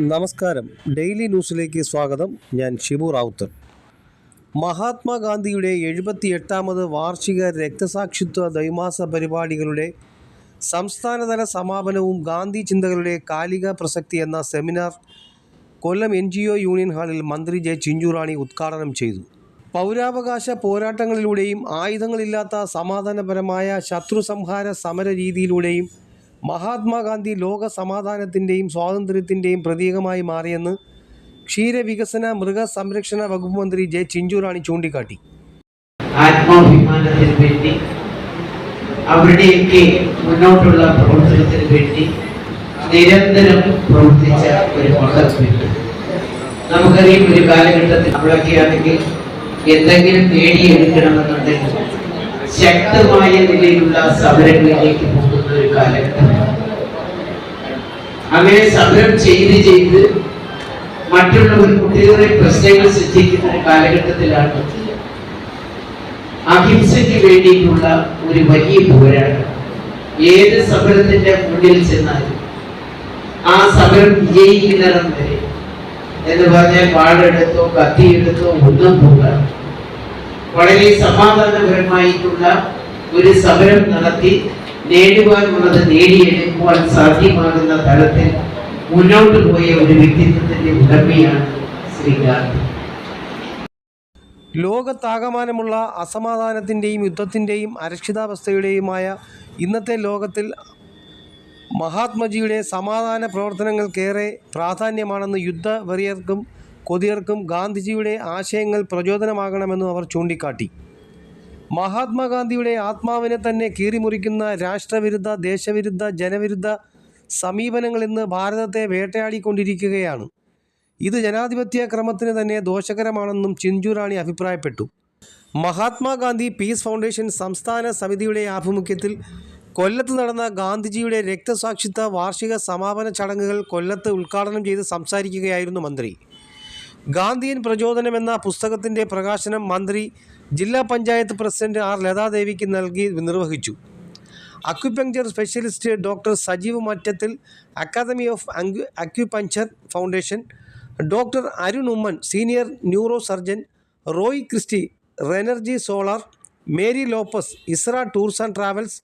നമസ്കാരം. ഡെയിലി ന്യൂസിലേക്ക് സ്വാഗതം. ഞാൻ ഷിബു റാവുത്തർ. മഹാത്മാഗാന്ധിയുടെ 78ാമത് വാർഷിക രക്തസാക്ഷിത്വ ദ്വൈമാസ പരിപാടികളുടെ സംസ്ഥാനതല സമാപനവും ഗാന്ധി ചിന്തകളുടെ കാലിക പ്രസക്തി എന്ന സെമിനാർ കൊല്ലം NGO യൂണിയൻ ഹാളിൽ മന്ത്രി ജെ ചിഞ്ചുറാണി ഉദ്ഘാടനം ചെയ്തു. പൗരാവകാശ പോരാട്ടങ്ങളിലൂടെയും ആയുധങ്ങളില്ലാത്ത സമാധാനപരമായ ശത്രുസംഹാര സമര രീതിയിലൂടെയും മഹാത്മാഗാന്ധി ലോക സമാധാനത്തിൻ്റെയും സ്വാതന്ത്ര്യത്തിൻ്റെയും പ്രതീകമായി മാറിയെന്ന് ക്ഷീരവികസന മൃഗസംരക്ഷണ വകുപ്പ് മന്ത്രി ജെ ചിഞ്ചുറാണി ചൂണ്ടിക്കാട്ടി. ആത്മാഭിമാനത്തിന് വേണ്ടി അവരുടെയൊക്കെ മുന്നോട്ടുള്ള പ്രവർത്തനത്തിന് വേണ്ടി നിരന്തരം പ്രവർത്തിച്ച ഒരു മഹത്വമുണ്ട്. നമുക്കറിയാം, ഒരു കാലഘട്ടത്തിൽ നമ്മളൊക്കെയാണെങ്കിൽ എന്തെങ്കിലും നേടിയെടുക്കണമെന്നുണ്ടെങ്കിൽ ശക്തമായ നിലയിലുള്ള സമരങ്ങളിലേക്ക് പോകുന്ന ഒരു കാലഘട്ടം. അങ്ങനെ സമരം ചെയ്ത് മറ്റുള്ളവർ കുട്ടികളെ പ്രശ്നങ്ങൾ സൃഷ്ടിക്കുന്ന ഒരു കാലഘട്ടത്തിലാണ് അഹിംസയ്ക്ക് വേണ്ടിയിട്ടുള്ള ഒരു വലിയ പോരാട്ടം. ഏത് സമരത്തിന്റെ മുന്നിൽ ചെന്നാലും ആ സമരം വിജയിക്കുന്നിടം വരെ എന്ന് പറഞ്ഞാൽ വാളെടുത്തോ കത്തിയെടുത്തോ ഒന്നും പോകാം, വളരെ സമാധാനപരമായിട്ടുള്ള ഒരു സമരം നടത്തി നേടുവാനുള്ളത് നേടിയെടുക്കുവാൻ സാധ്യമാകുന്ന തലത്തിൽ മുന്നോട്ട് പോയ ഒരു വ്യക്തിത്വത്തിന്റെ ഉടമയാണ് ശ്രീ ഗാന്ധി. ലോകത്താകമാനമുള്ള അസമാധാനത്തിൻ്റെയും യുദ്ധത്തിൻ്റെയും അരക്ഷിതാവസ്ഥയുടെയുമായ ഇന്നത്തെ ലോകത്തിൽ മഹാത്മജിയുടെ സമാധാന പ്രവർത്തനങ്ങൾക്കേറെ പ്രാധാന്യമാണെന്ന് യുദ്ധവെറിയർക്കും കൊതിയർക്കും ഗാന്ധിജിയുടെ ആശയങ്ങൾ പ്രചോദനമാകണമെന്നും അവർ ചൂണ്ടിക്കാട്ടി. മഹാത്മാഗാന്ധിയുടെ ആത്മാവിനെ തന്നെ കീറിമുറിക്കുന്ന രാഷ്ട്രവിരുദ്ധ, ദേശവിരുദ്ധ, ജനവിരുദ്ധ സമീപനങ്ങൾ ഇന്ന് ഭാരതത്തെ വേട്ടയാടിക്കൊണ്ടിരിക്കുകയാണ്. ഇത് ജനാധിപത്യ ക്രമത്തിന് തന്നെ ദോഷകരമാണെന്നും ചിഞ്ചുറാണി അഭിപ്രായപ്പെട്ടു. മഹാത്മാഗാന്ധി പീസ് ഫൗണ്ടേഷൻ സംസ്ഥാന സമിതിയുടെ ആഭിമുഖ്യത്തിൽ കൊല്ലത്ത് നടന്ന ഗാന്ധിജിയുടെ രക്തസാക്ഷിത്വ വാർഷിക സമാപന ചടങ്ങുകൾ കൊല്ലത്ത് ഉദ്ഘാടനം ചെയ്ത് സംസാരിക്കുകയായിരുന്നു മന്ത്രി. ഗാന്ധിയൻ പ്രചോദനം എന്ന പുസ്തകത്തിൻ്റെ പ്രകാശനം മന്ത്രി ജില്ലാ പഞ്ചായത്ത് പ്രസിഡന്റ് ആർ ലതാദേവിക്ക് നൽകി നിർവഹിച്ചു. Acupuncture specialist doctor Sajeev Mattathil, academy of acupuncture foundation, doctor Arun Oommen senior neuro surgeon, Roy Christy റെനർജി solar, Mary Lopez Isra tours and travels,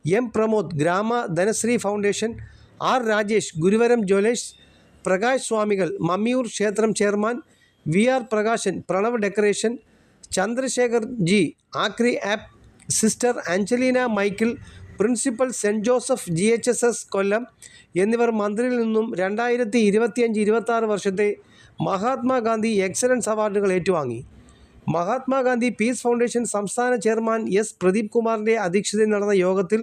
M Pramod ഗ്രാമ Dhanashree foundation, R Rajesh ഗുരുവരം Jewellers, Prakash സ്വാമികൾ മമ്മിയൂർ ക്ഷേത്രം chairman, VR Prakashan Pranav decoration, Chandrasekhar G ആക്രി app, sister അഞ്ജലീന Michael principal cent Joseph GHSS കൊല്ലം എന്നിവർ മന്ത്രിയിൽ നിന്നും 2025-26 വർഷത്തെ Mahatma Gandhi excellence അവാർഡുകൾ ഏറ്റുവാങ്ങി. Mahatma Gandhi piece foundation സംസ്ഥാന ചെയർമാൻ S പ്രദീപ് കുമാറിൻ്റെ അധ്യക്ഷതയിൽ നടന്ന യോഗത്തിൽ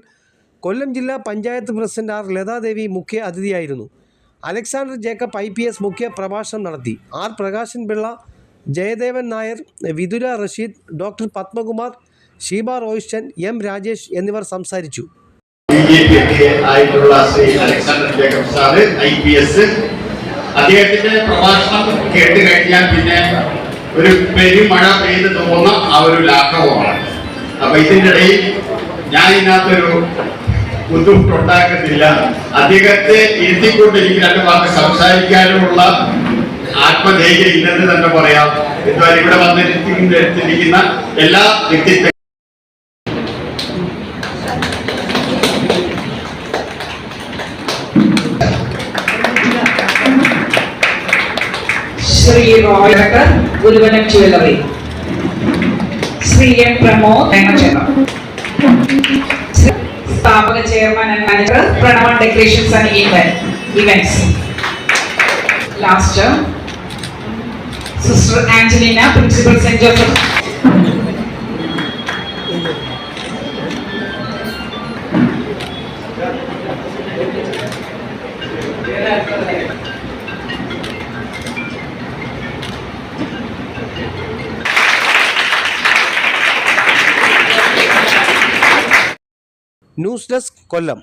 കൊല്ലം ജില്ലാ പഞ്ചായത്ത് പ്രസിഡന്റ് ആർ ലതാദേവി മുഖ്യ അതിഥിയായിരുന്നു. അലക്സാണ്ടർ ജേക്കബ് IPS മുഖ്യ പ്രഭാഷണം നടത്തി. R Prakashan Pillai, Jayadevan Nair, Vithura Rasheed, doctor Padmakumar, Sheeba Royston, M Rajesh എന്നിവർ സംസാരിച്ചു. അദ്ദേഹത്തിന്റെ പ്രഭാഷണം കേട്ട് കഴിഞ്ഞാൽ പിന്നെ ഒരു പെരുമഴ പെയ്ത് തോന്നുന്ന ആ ഒരു ലാഘവമാണ്. അപ്പൊ ഇതിൻ്റെ ഇടയിൽ ഞാൻ ഇതിനകത്തൊരു ബുദ്ധിമുട്ടുണ്ടാക്കുന്നില്ല. അദ്ദേഹത്തെ ഇരുത്തിക്കൊണ്ട് രണ്ട് വാക്ക് സംസാരിക്കാനുമുള്ള ആത്മധൈര്യം ഇല്ലെന്ന് തന്നെ പറയാം. എന്നാൽ ഇവിടെ വന്നിരിക്കുന്ന എല്ലാ വ്യക്തിത്വ ശ്രീ റോയ് ഗുരുവനം ജ്വല്ലറി, ശ്രീ M പ്രമോദ് സ്ഥാപക chairman and manager, പ്രണവൻ decorations and events. Last sister Angelina principal saint Joseph. News desk Kollam.